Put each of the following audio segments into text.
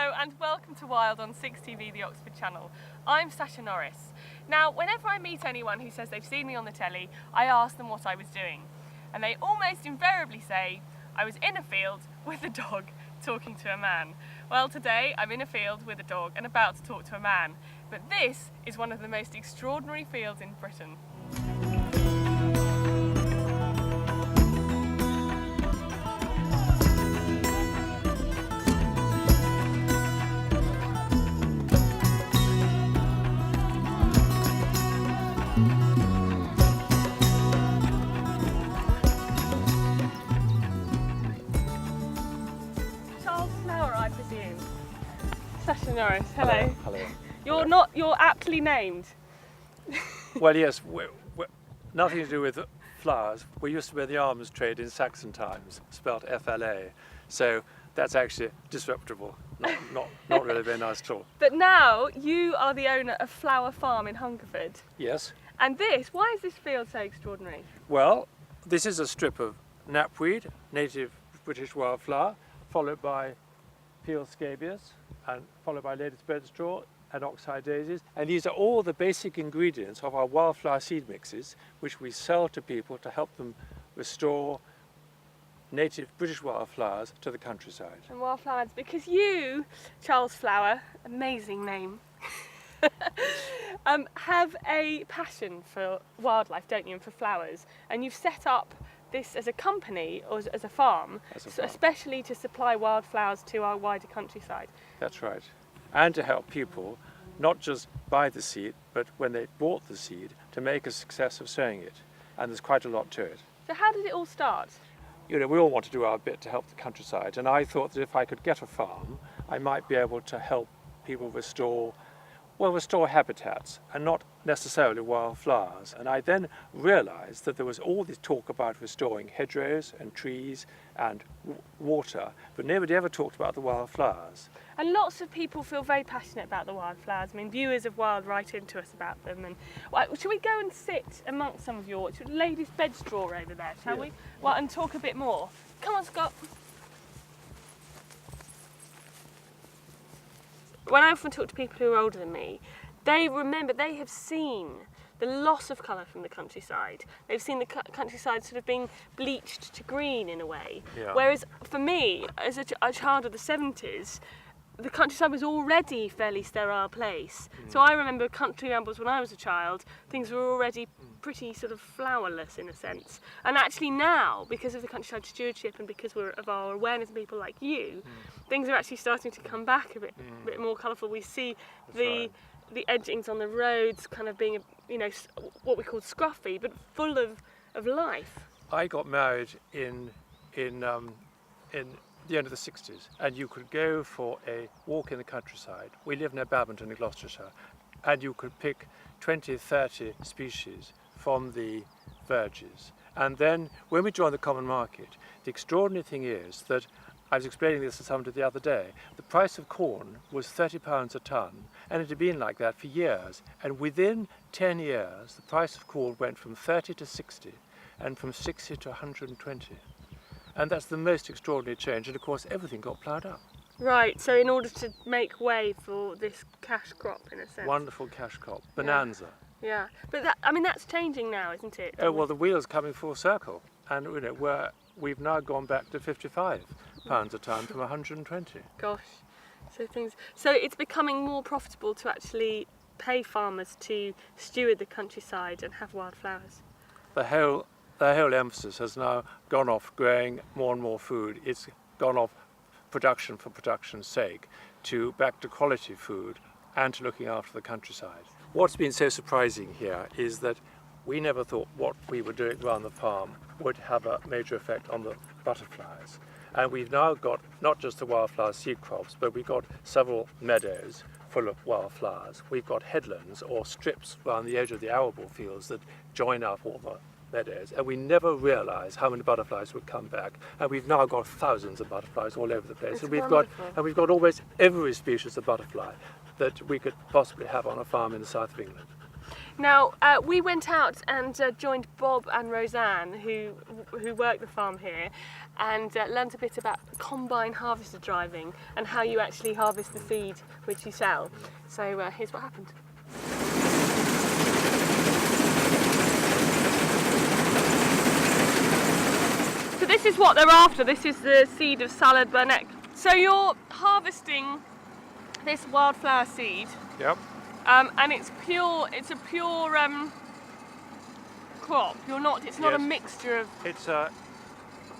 Hello and welcome to Wild on 6TV, the Oxford channel. I'm Sasha Norris. Now, whenever I meet anyone who says they've seen me on the telly, I ask them what I was doing. And they almost invariably say, I was in a field with a dog talking to a man. Well, today I'm in a field with a dog and about to talk to a man. But this is one of the most extraordinary fields in Britain. I presume. Sasha Norris, hello. Hello. You're aptly named. Well, yes, we're nothing to do with flowers. We used to be in the arms trade in Saxon times, spelt FLA. So that's actually disreputable, not really very nice at all. But now you are the owner of Flower Farm in Hungerford. Yes. And why is this field so extraordinary? Well, this is a strip of knapweed, native British wildflower, followed by peel scabious, and followed by lady's bedstraw and oxeye daisies. And these are all the basic ingredients of our wildflower seed mixes, which we sell to people to help them restore native British wildflowers to the countryside. And wildflowers, because you, Charles Flower, amazing name, have a passion for wildlife, don't you, and for flowers. And you've set up this as a company or as a farm, especially to supply wildflowers to our wider countryside. That's right. And to help people not just buy the seed, but when they bought the seed, to make a success of sowing it. And there's quite a lot to it. So how did it all start? You know, we all want to do our bit to help the countryside, and I thought that if I could get a farm, I might be able to help people restore habitats and not necessarily wildflowers. And I then realized that there was all this talk about restoring hedgerows and trees and water, but nobody ever talked about the wildflowers. And lots of people feel very passionate about the wildflowers. I mean, viewers of Wild write into us about them. And should we go and sit amongst some of your ladies' bedstraw over there, shall we? Well, and talk a bit more. Come on, Scott. When I often talk to people who are older than me, they have seen the loss of colour from the countryside. They've seen the countryside sort of being bleached to green in a way. Yeah. Whereas for me, as a child of the 70s, the countryside was already a fairly sterile place. So I remember country rambles when I was a child, things were already pretty sort of flowerless in a sense. And actually now, because of the countryside stewardship and because of our awareness of people like you, things are actually starting to come back a bit more colourful. We see the edgings on the roads kind of being, what we call scruffy, but full of life. I got married in the end of the 60s, and you could go for a walk in the countryside. We live near Babington in Gloucestershire, and you could pick 20, 30 species from the verges. And then when we joined the common market, the extraordinary thing is that, I was explaining this to somebody the other day, the price of corn was £30 a tonne, and it had been like that for years. And within 10 years, the price of corn went from 30 to 60, and from 60 to 120. And that's the most extraordinary change, and of course everything got ploughed up. Right, so in order to make way for this cash crop, in a sense. Wonderful cash crop, bonanza. Yeah, but that's changing now, isn't it? Oh, well, the wheel's coming full circle, and we've now gone back to £55 a tonne from 120. Gosh, so it's becoming more profitable to actually pay farmers to steward the countryside and have wildflowers. The whole emphasis has now gone off growing more and more food. It's gone off production for production's sake back to quality food and to looking after the countryside. What's been so surprising here is that we never thought what we were doing around the farm would have a major effect on the butterflies. And we've now got not just the wildflower seed crops, but we've got several meadows full of wildflowers. We've got headlands or strips around the edge of the arable fields that join up all the meadows, and we never realised how many butterflies would come back, and we've now got thousands of butterflies all over the place. And we've got almost every species of butterfly that we could possibly have on a farm in the south of England. Now, we went out and joined Bob and Roseanne, who work the farm here, and learnt a bit about combine harvester driving and how you actually harvest the seed which you sell. So here's what happened. So this is what they're after. This is the seed of salad burnet. So you're harvesting this wildflower seed. Yep. And it's pure. It's a pure crop. It's not a mixture of. It's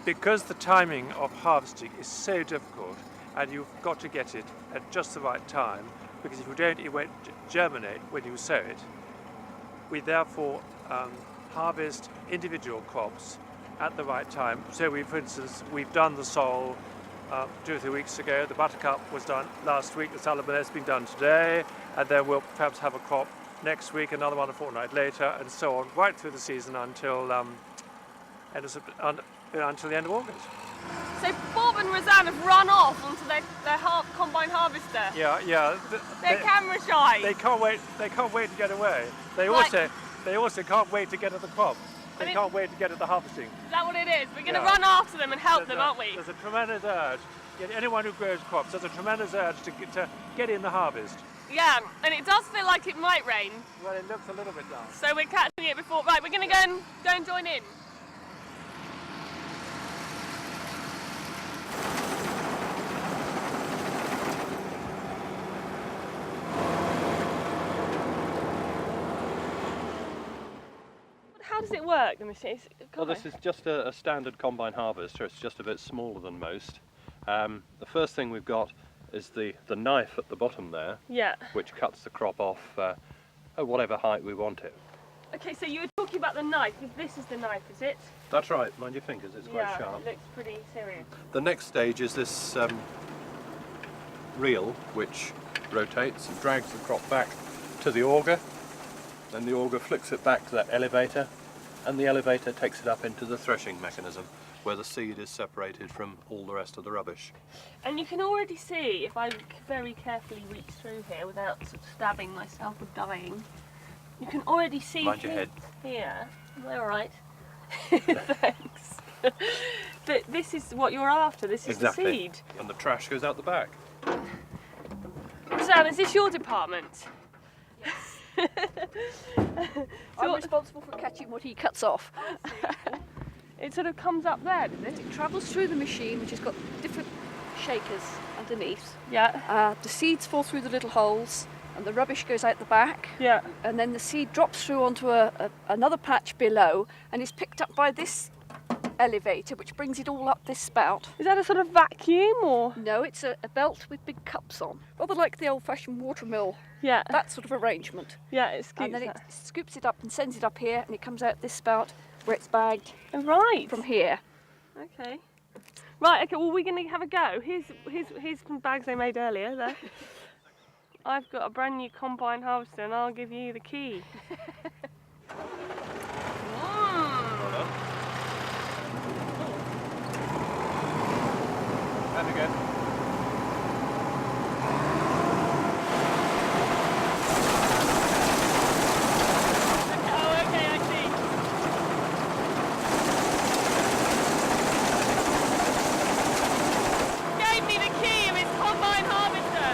because the timing of harvesting is so difficult, and you've got to get it at just the right time. Because if you don't, it won't germinate when you sow it. We therefore harvest individual crops at the right time. So for instance, we've done the sorrel 2 or 3 weeks ago. The buttercup was done last week. The salad burnet's been done today, and then we'll perhaps have a crop next week, another one a fortnight later, and so on, right through the season until the end of August. So Bob and Roseanne have run off onto their combine harvester. Yeah. They're camera shy. They can't wait. They can't wait to get away. They also can't wait to get at the crop. They can't wait to get at the harvesting. Is that what it is? We're going to run after them and help them, aren't we? There's a tremendous urge. Anyone who grows crops, there's a tremendous urge to get in the harvest. Yeah, and it does feel like it might rain. Well, it looks a little bit down. So we're catching it before. Right, we're going to go and join in. How does it work, the machine? Well, this is just a standard combine harvester. It's just a bit smaller than most. The first thing we've got is the knife at the bottom there, which cuts the crop off at whatever height we want it. Okay, so you were talking about the knife. This is the knife, is it? That's right. Mind your fingers, it's quite sharp. It looks pretty serious. The next stage is this reel, which rotates and drags the crop back to the auger. Then the auger flicks it back to that elevator, and the elevator takes it up into the threshing mechanism, where the seed is separated from all the rest of the rubbish. And you can already see, if I very carefully reach through here without sort of stabbing myself or dying, you can already see Mind your head. Here. Am I all right? Thanks. That this is what you're after. This is Exactly. the seed. And the trash goes out the back. Sam, is this your department? I'm responsible for catching what he cuts off. It sort of comes up there, does it? It travels through the machine, which has got different shakers underneath. Yeah. The seeds fall through the little holes, and the rubbish goes out the back. Yeah. And then the seed drops through onto another patch below, and is picked up by this elevator, which brings it all up this spout. Is that a sort of vacuum or? No, it's a belt with big cups on, rather like the old-fashioned watermill. Yeah. That sort of arrangement. Yeah, it scoops And then it that. scoops it up and sends it up here, and it comes out this spout where it's bagged Oh, right. from here. Okay. Right. Okay. Well, we're going to have a go. Here's some bags I made earlier. There. I've got a brand new combine harvester, and I'll give you the key. And again. Oh, okay, I see. Gave me the key of his combine harvester.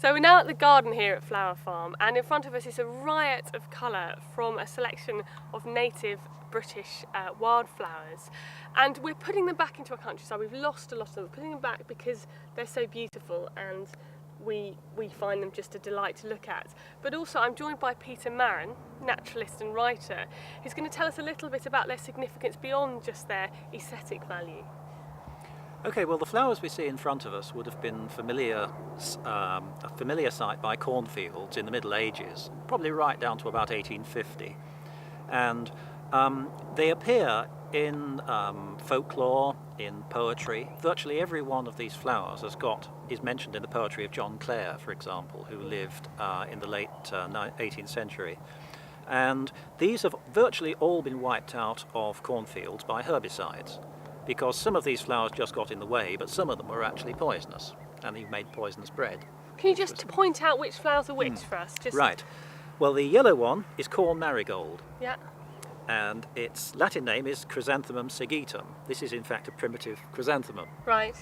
So we're now at the garden here at Flower Farm, and in front of us is a riot of colour from a selection of native British wildflowers, and we're putting them back into our countryside. We've lost a lot of them. We're putting them back because they're so beautiful and we find them just a delight to look at. But also I'm joined by Peter Marin, naturalist and writer, who's going to tell us a little bit about their significance beyond just their aesthetic value. Okay, well the flowers we see in front of us would have been a familiar sight by cornfields in the Middle Ages, probably right down to about 1850. And they appear in folklore, in poetry. Virtually every one of these flowers is mentioned in the poetry of John Clare, for example, who lived in the late 18th century. And these have virtually all been wiped out of cornfields by herbicides, because some of these flowers just got in the way, but some of them were actually poisonous, and they made poisonous bread. Can you just point out which flowers are which for us? Right. Well, the yellow one is corn marigold. Yeah. And its Latin name is Chrysanthemum sigitum. This is in fact a primitive chrysanthemum. Right.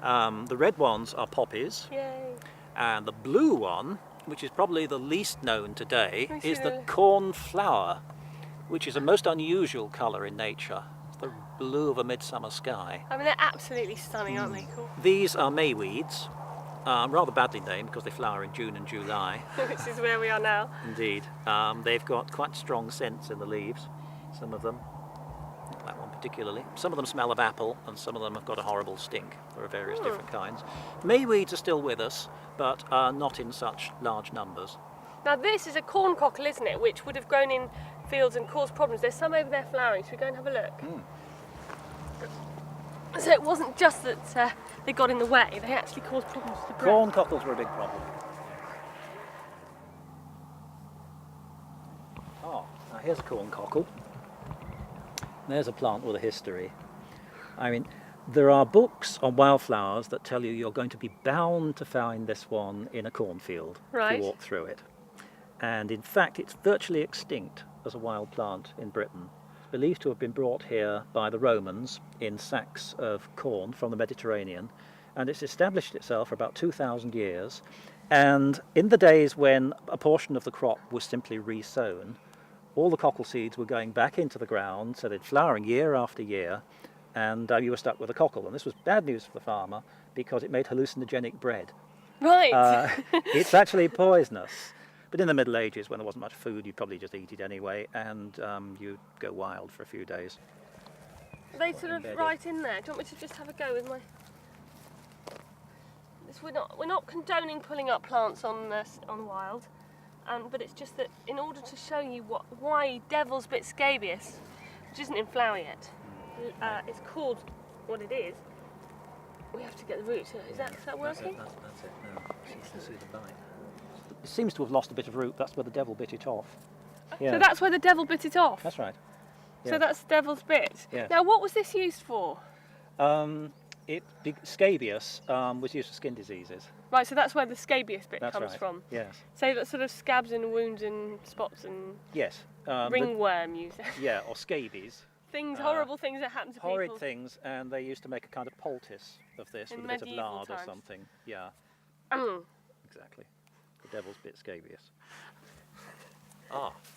The red ones are poppies. Yay. And the blue one, which is probably the least known today, I is see the the- cornflower, which is a most unusual colour in nature. It's the blue of a midsummer sky. I mean, they're absolutely stunning, aren't they? Cool. These are mayweeds, rather badly named because they flower in June and July. Which is where we are now. Indeed. They've got quite strong scents in the leaves, some of them. Not that one particularly. Some of them smell of apple and some of them have got a horrible stink. There are various different kinds. Mayweeds are still with us, but not in such large numbers. Now this is a corn cockle, isn't it? Which would have grown in fields and caused problems. There's some over there flowering. Should we go and have a look? So it wasn't just that they got in the way, they actually caused problems to the bread. Corn cockles were a big problem. Oh, now here's a corn cockle. There's a plant with a history. I mean, there are books on wildflowers that tell you you're going to be bound to find this one in a cornfield if Right. you walk through it. And in fact, it's virtually extinct as a wild plant in Britain. It's believed to have been brought here by the Romans in sacks of corn from the Mediterranean, and it's established itself for about 2,000 years. And in the days when a portion of the crop was simply resown, all the cockle seeds were going back into the ground, so they'd flowering year after year, and you were stuck with a cockle. And this was bad news for the farmer because it made hallucinogenic bread. Right. It's actually poisonous. But in the Middle Ages, when there wasn't much food, you'd probably just eat it anyway, and you'd go wild for a few days. They sort of embedded. right in there. Do you want me to just have a go with my... We're not condoning pulling up plants on wild, but it's just that in order to show you why Devil's Bit scabious, which isn't in flower yet, it's called what it is. We have to get the root. Is that working? That's it. No, you can see the bite. It seems to have lost a bit of root. That's where the devil bit it off. Yeah, So that's where the devil bit it off. that's right. So yeah. that's Devil's Bit. Yes. Now, what was this used for? Scabious was used for skin diseases. Right, so that's where the scabious bit That's comes right. from. Yes. So that sort of scabs and wounds and spots and Yes. ringworm use. Yeah, or scabies. Things, horrible things that happen to Horrid people. things, and they used to make a kind of poultice of this In with a bit of medieval lard or times. something. Yeah, Mm. exactly. The devil's bit scabious.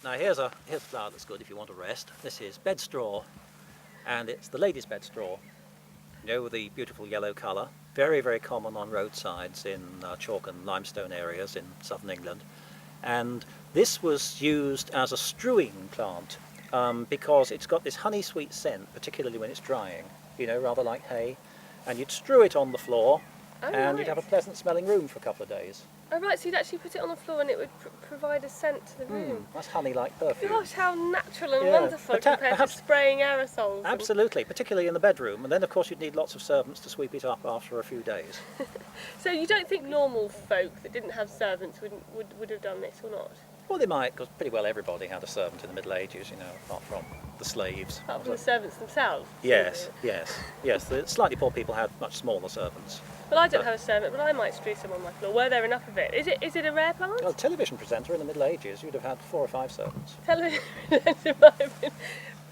Now here's a flower that's good if you want to rest. This is bedstraw, and it's the lady's bedstraw. You know, the beautiful yellow colour. Very, very common on roadsides in chalk and limestone areas in southern England. And this was used as a strewing plant because it's got this honey sweet scent, particularly when it's drying, you know, rather like hay. And you'd strew it on the floor, and you'd have a pleasant smelling room for a couple of days. Oh right, so you'd actually put it on the floor and it would provide a scent to the room. That's honey-like perfume. Gosh, how natural and Yeah, wonderful but compared perhaps- to spraying aerosols. Absolutely, particularly in the bedroom. And then, of course, you'd need lots of servants to sweep it up after a few days. So you don't think normal folk that didn't have servants would have done this or not? Well, they might, because pretty well everybody had a servant in the Middle Ages, you know, apart from the slaves. Apart from the servants themselves? Yes. The slightly poor people had much smaller servants. Well, I don't have a servant, but I might strew some on my floor. Were there enough of it? Is it a rare plant? Well, a television presenter in the Middle Ages, you'd have had 4 or 5 servants. Television might have been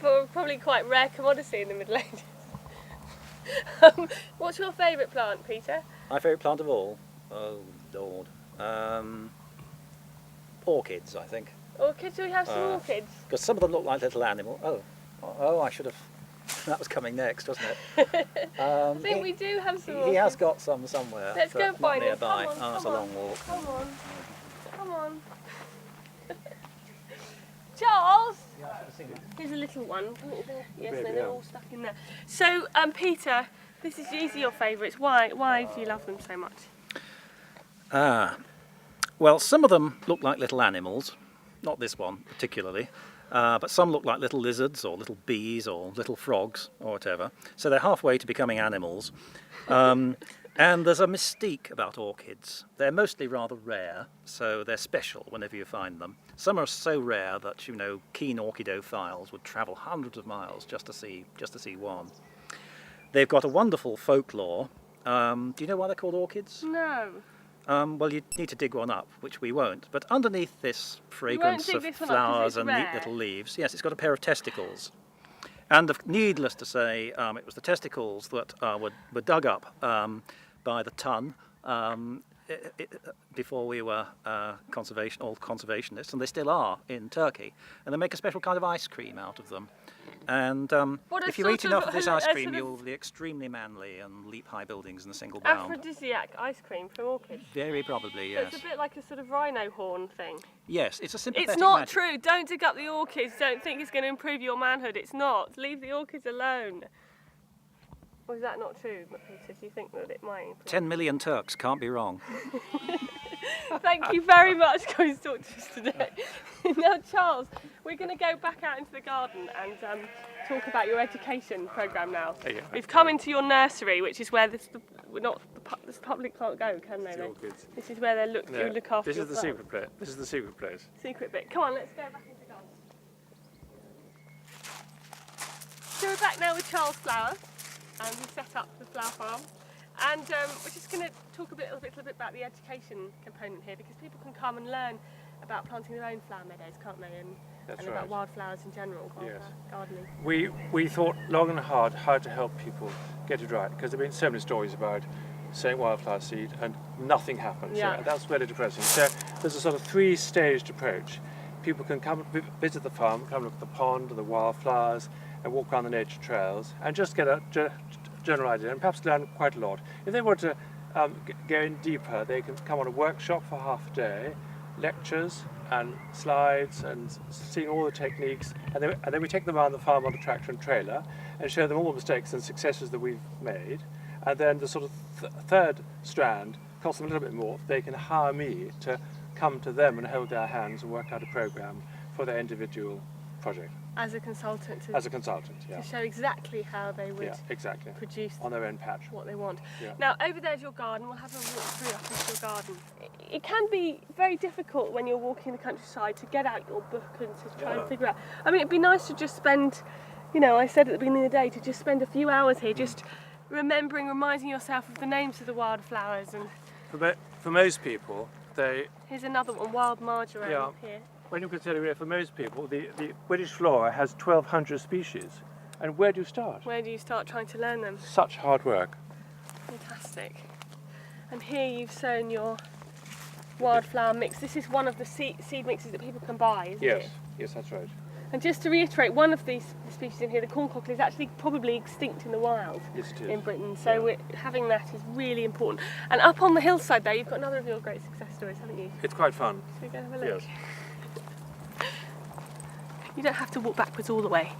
probably quite rare commodity in the Middle Ages. What's your favourite plant, Peter? My favourite plant of all? Oh, Lord. Orchids, I think. Orchids? Do we have some orchids? Because some of them look like little animals. Oh, I should have. That was coming next, wasn't it? I think we do have some orchids. He has got some somewhere. Let's go but find not them. nearby. Come on, It's a long walk. Come on. Come on. Charles! Here's a little one. Yes, no, they're all stuck in there. So, Peter, these are your favourites. Why do you love them so much? Well, some of them look like little animals. Not this one particularly. But some look like little lizards or little bees or little frogs or whatever. So they're halfway to becoming animals. And there's a mystique about orchids. They're mostly rather rare, so they're special whenever you find them. Some are so rare that, keen orchidophiles would travel hundreds of miles just to see one. They've got a wonderful folklore. Do you know why they're called orchids? No. Well, you need to dig one up, which we won't. But underneath this fragrance of flowers and neat little leaves, yes, it's got a pair of testicles. And needless to say, it was the testicles that were dug up by the ton before we were conservationists, and they still are in Turkey. And they make a special kind of ice cream out of them. And if you eat enough of this ice cream, you'll be extremely manly and leap high buildings in a single bound. Aphrodisiac ice cream from orchids? Very probably, yes. So it's a bit like a sort of rhino horn thing. Yes, it's a sympathetic It's not magic. true. Don't dig up the orchids. Don't think it's going to improve your manhood. It's not. Leave the orchids alone. Or is that not true, Peter? Do you think that it might improve? 10 million Turks, can't be wrong. Thank you very much for coming to talk to us today. Now, Charles, we're going to go back out into the garden and talk about your education programme now. Yeah, We've come into your nursery, which is where the public can't go, can they? This is where they look after This is the secret place. This is the secret place. Secret bit. Come on, let's go back into the garden. So we're back now with Charles Flower, and we set up the flower farm. And we're just going to talk a little bit about the education component here, because people can come and learn about planting their own flower meadows, can't they? And about wildflowers in general, gardening. We thought long and hard how to help people get it right, because there have been so many stories about sowing wildflower seed and nothing happens. Yeah. That's really depressing. So there's a sort of three-staged approach. People can come visit the farm, come look at the pond and the wildflowers, and walk around the nature trails, and just get a general idea, and perhaps learn quite a lot. If they want to go in deeper, they can come on a workshop for half a day, lectures and slides and seeing all the techniques, and then we take them around the farm on the tractor and trailer and show them all the mistakes and successes that we've made. And then the sort of third strand costs them a little bit more. They can hire me to come to them and hold their hands and work out a program for their individual project. As a consultant. Yeah. To show exactly how they would produce on their own patch what they want. Yeah. Now, over there's your garden. We'll have a walk through up into your garden. It can be very difficult when you're walking the countryside to get out your book and to try and figure out. I mean, it'd be nice to just spend, I said at the beginning of the day, to just spend a few hours here just reminding yourself of the names of the wildflowers. And for most people, here's another one, wild marjoram here. When you consider for most people, the British flora has 1,200 species. And where do you start? Where do you start trying to learn them? Such hard work. Fantastic. And here you've sown your wildflower mix. This is one of the seed mixes that people can buy, isn't it? Yes, that's right. And just to reiterate, one of these species in here, the corncockle, is actually probably extinct in the wild in Britain. So having that is really important. And up on the hillside there, you've got another of your great success stories, haven't you? It's quite fun. Should we go have a look? Yes. You don't have to walk backwards all the way.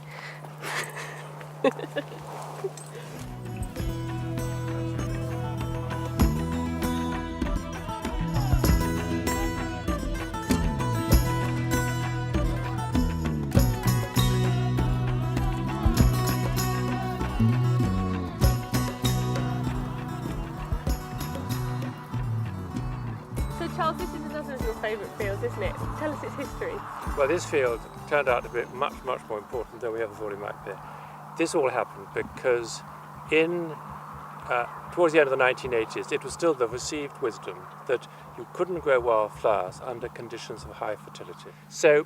So Charles, this is another of your favourite fields, isn't it? Tell us its history. Well, this field turned out to be much more important than we ever thought it might be. This all happened because towards the end of the 1980s, it was still the received wisdom that you couldn't grow wildflowers under conditions of high fertility. So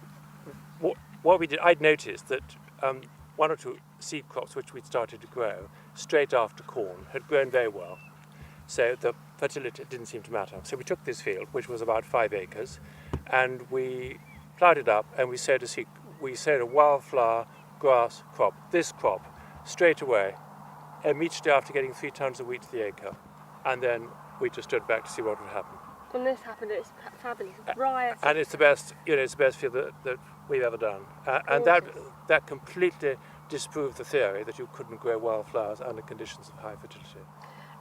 what we did, I'd noticed that one or two seed crops which we'd started to grow straight after corn had grown very well. So the fertility didn't seem to matter. So we took this field, which was about 5 acres, and we plowed it up, and we sowed a wildflower grass crop, this crop, straight away, immediately after getting 3 tons of wheat to the acre. And then we just stood back to see what would happen. When this happened, it's fabulous. Riot. And it's the best, it's the best field that we've ever done. And that completely disproved the theory that you couldn't grow wildflowers under conditions of high fertility.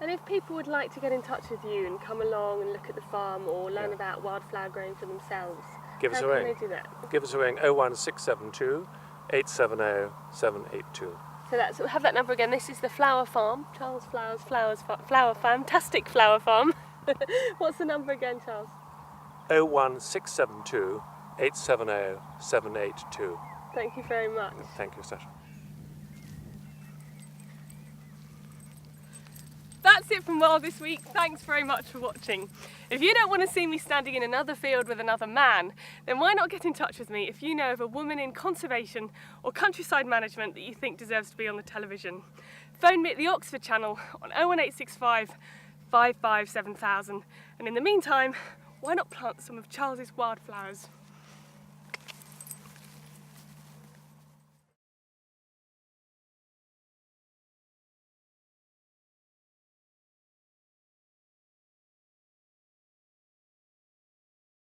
And if people would like to get in touch with you and come along and look at the farm or learn about wildflower growing for themselves, give us a how ring. can they do that? Give us a ring, 01672 870 782. So have that number again. This is the flower farm, Charles Flower Fantastic Flower Farm. What's the number again, Charles? 01672 870 782. Thank you very much. Thank you, Sasha. That's it from Wild this week. Thanks very much for watching. If you don't want to see me standing in another field with another man, then why not get in touch with me if you know of a woman in conservation or countryside management that you think deserves to be on the television. Phone me at the Oxford channel on 01865 55 7000, and in the meantime, why not plant some of Charles's wildflowers?